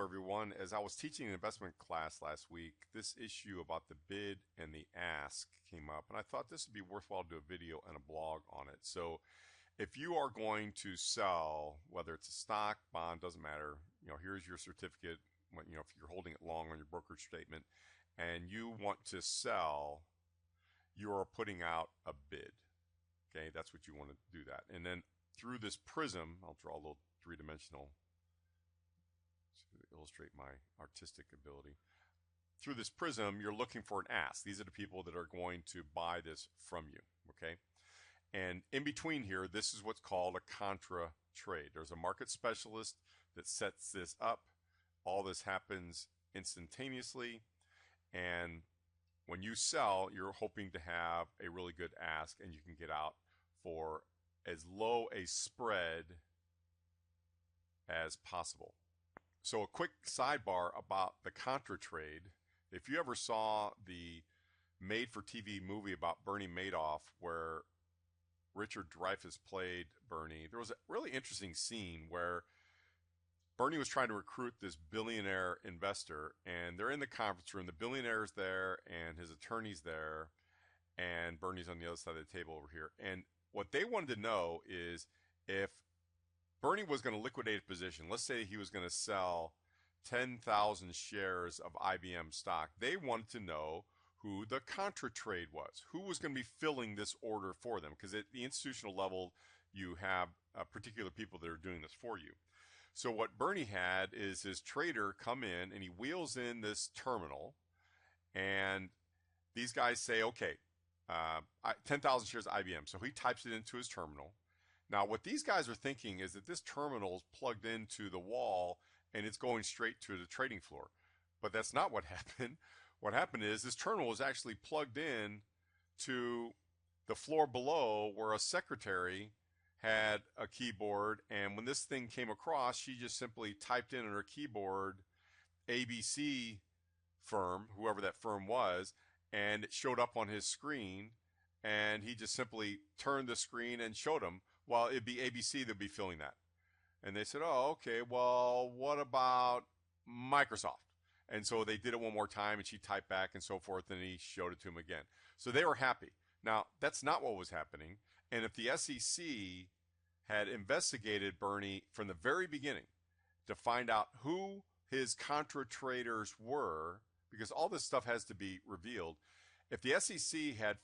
everyone. As I was teaching an investment class last week, this issue about the bid and the ask came up, and I thought this would be worthwhile to do a video and a blog on it. So if you are going to sell, whether it's a stock, bond, doesn't matter, here's your certificate, if you're holding it long on your brokerage statement, and you want to sell, you are putting out a bid. Okay, that's what you want to do that. And then through this prism, I'll draw a little three-dimensional to illustrate my artistic ability. Through this prism, you're looking for an ask. These are the people that are going to buy this from you, okay? And in between here, this is what's called a contra trade. There's a market specialist that sets this up. All this happens instantaneously, and when you sell, you're hoping to have a really good ask, and you can get out for as low a spread as possible. So a quick sidebar about the contra trade. If you ever saw the made-for-TV movie about Bernie Madoff where Richard Dreyfuss played Bernie, there was a really interesting scene where Bernie was trying to recruit this billionaire investor, and they're in the conference room. The billionaire's there, and his attorney's there, and Bernie's on the other side of the table over here. And what they wanted to know is if Bernie was going to liquidate a position, let's say he was going to sell 10,000 shares of IBM stock, they wanted to know who the contra trade was, who was going to be filling this order for them, because at the institutional level, you have particular people that are doing this for you. So what Bernie had is his trader come in, and he wheels in this terminal, and these guys say, okay, 10,000 shares of IBM. So he types it into his terminal. Now, what these guys are thinking is that this terminal is plugged into the wall, and it's going straight to the trading floor. But that's not what happened. What happened is this terminal was actually plugged in to the floor below where a secretary had a keyboard, and when this thing came across, she just simply typed in on her keyboard ABC firm, whoever that firm was, and it showed up on his screen, and he just simply turned the screen and showed them. Well, it'd be ABC that'd be filling that. And they said, oh, okay, well, what about Microsoft? And so they did it one more time, and she typed back and so forth, and he showed it to him again. So they were happy. Now, that's not what was happening. And if the SEC had investigated Bernie from the very beginning to find out who his contra traders were, because all this stuff has to be revealed, if the SEC had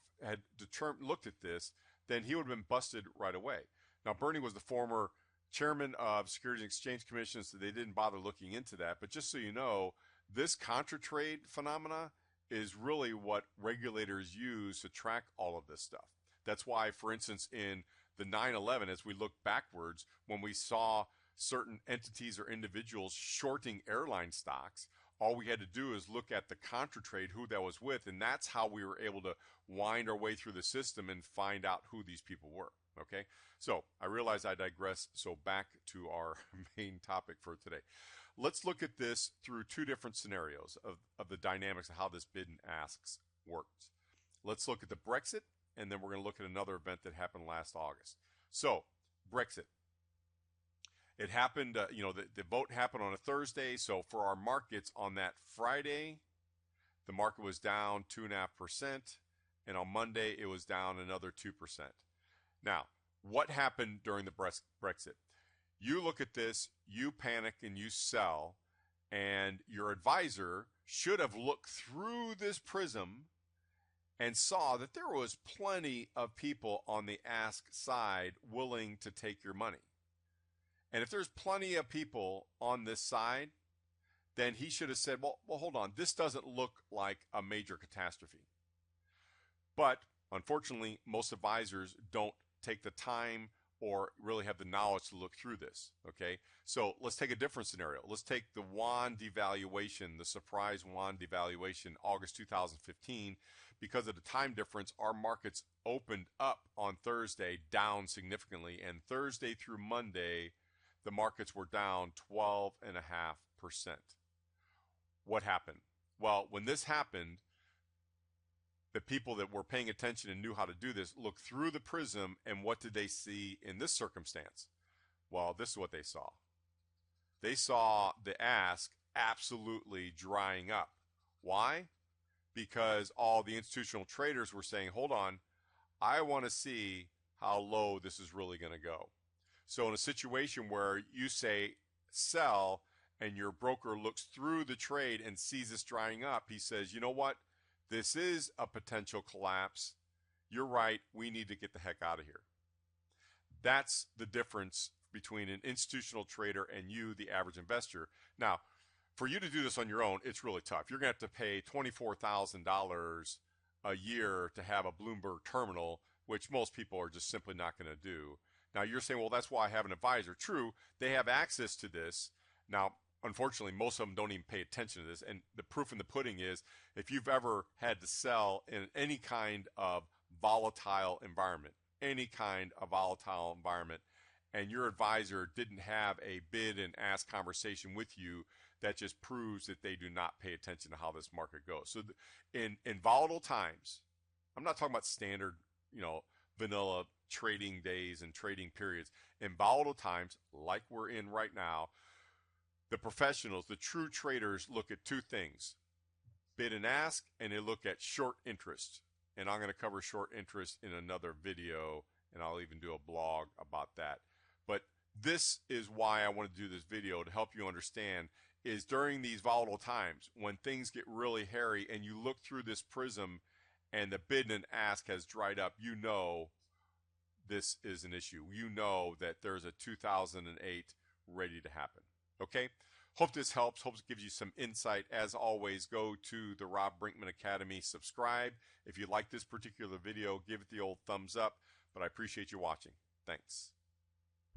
looked at this, then he would have been busted right away. Now, Bernie was the former chairman of Securities and Exchange Commission, so they didn't bother looking into that. But just so you know, this contra trade phenomena is really what regulators use to track all of this stuff. That's why, for instance, in the 9/11, as we look backwards, when we saw certain entities or individuals shorting airline stocks, all we had to do is look at the contra trade, who that was with, and that's how we were able to wind our way through the system and find out who these people were. Okay, so I realize I digress, so back to our main topic for today. Let's look at this through two different scenarios of the dynamics of how this bid and asks worked. Let's look at the Brexit, and then we're going to look at another event that happened last August. So, Brexit. It happened, the vote happened on a Thursday, so for our markets on that Friday, the market was down 2.5%, and on Monday it was down another 2%. Now, what happened during the Brexit? You look at this, you panic and you sell, and your advisor should have looked through this prism and saw that there was plenty of people on the ask side willing to take your money. And if there's plenty of people on this side, then he should have said, well, hold on, this doesn't look like a major catastrophe. But unfortunately, most advisors don't take the time or really have the knowledge to look through this, okay? So let's take a different scenario. Let's take the yuan devaluation, the surprise yuan devaluation, August 2015. Because of the time difference, our markets opened up on Thursday down significantly, and Thursday through Monday, the markets were down 12.5%. What happened? Well, when this happened, the people that were paying attention and knew how to do this looked through the prism, and what did they see in this circumstance? Well, this is what they saw. They saw the ask absolutely drying up. Why? Because all the institutional traders were saying, hold on, I want to see how low this is really going to go. So in a situation where you say sell and your broker looks through the trade and sees this drying up, he says, you know what? This is a potential collapse. You're right. We need to get the heck out of here. That's the difference between an institutional trader and you, the average investor. Now, for you to do this on your own, it's really tough. You're going to have to pay $24,000 a year to have a Bloomberg terminal, which most people are just simply not going to do. Now, you're saying, well, that's why I have an advisor. True, they have access to this. Now, unfortunately, most of them don't even pay attention to this. And the proof in the pudding is if you've ever had to sell in any kind of volatile environment, and your advisor didn't have a bid and ask conversation with you, that just proves that they do not pay attention to how this market goes. So in volatile times, I'm not talking about standard, vanilla trading days and trading periods. In volatile times, like we're in right now, the professionals, the true traders, look at two things: bid and ask, and they look at short interest. And I'm going to cover short interest in another video, and I'll even do a blog about that. But this is why I want to do this video, to help you understand, is during these volatile times when things get really hairy and you look through this prism and the bid and ask has dried up, you know this is an issue. You know that there's a 2008 ready to happen. Okay? Hope this helps. Hope it gives you some insight. As always, go to the Rob Brinkman Academy. Subscribe. If you like this particular video, give it the old thumbs up. But I appreciate you watching. Thanks.